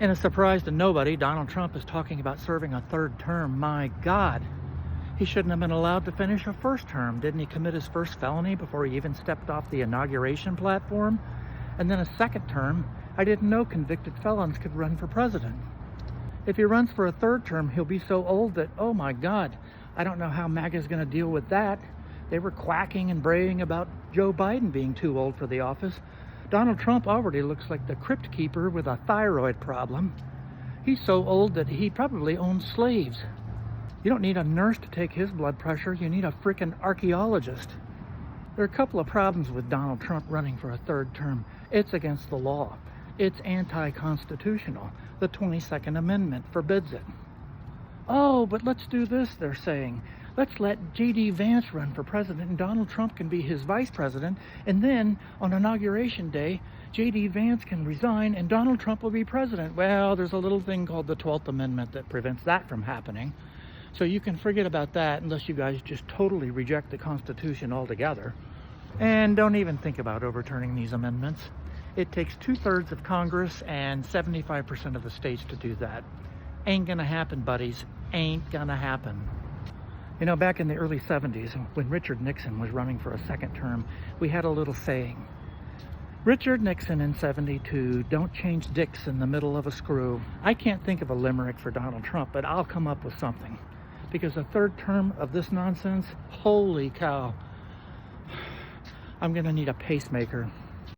And a surprise to nobody, Donald Trump is talking about serving a third term. My God. He shouldn't have been allowed to finish a first term. Didn't he commit his first felony before he even stepped off the inauguration platform? And then a second term. I didn't know convicted felons could run for president. If he runs for a third term, he'll be so old that, oh my God, I don't know how MAGA's going to deal with that. They were quacking and braying about Joe Biden being too old for the office. Donald Trump already looks like the crypt keeper with a thyroid problem. He's so old that he probably owns slaves. You don't need a nurse to take his blood pressure. You need a freaking archaeologist. There are a couple of problems with Donald Trump running for a third term. It's against the law. It's anti-constitutional. The 22nd Amendment forbids it. Oh, but let's do this, they're saying. Let's let J.D. Vance run for president and Donald Trump can be his vice president. And then on Inauguration Day, J.D. Vance can resign and Donald Trump will be president. Well, there's a little thing called the 12th Amendment that prevents that from happening. So you can forget about that unless you guys just totally reject the Constitution altogether. And don't even think about overturning these amendments. It takes 2/3 of Congress and 75% of the states to do that. Ain't gonna happen, buddies. Ain't gonna happen. You know, back in the early 70s, when Richard Nixon was running for a second term, we had a little saying. Richard Nixon in 72, don't change dicks in the middle of a screw. I can't think of a limerick for Donald Trump, but I'll come up with something. Because a third term of this nonsense, holy cow. I'm gonna need a pacemaker.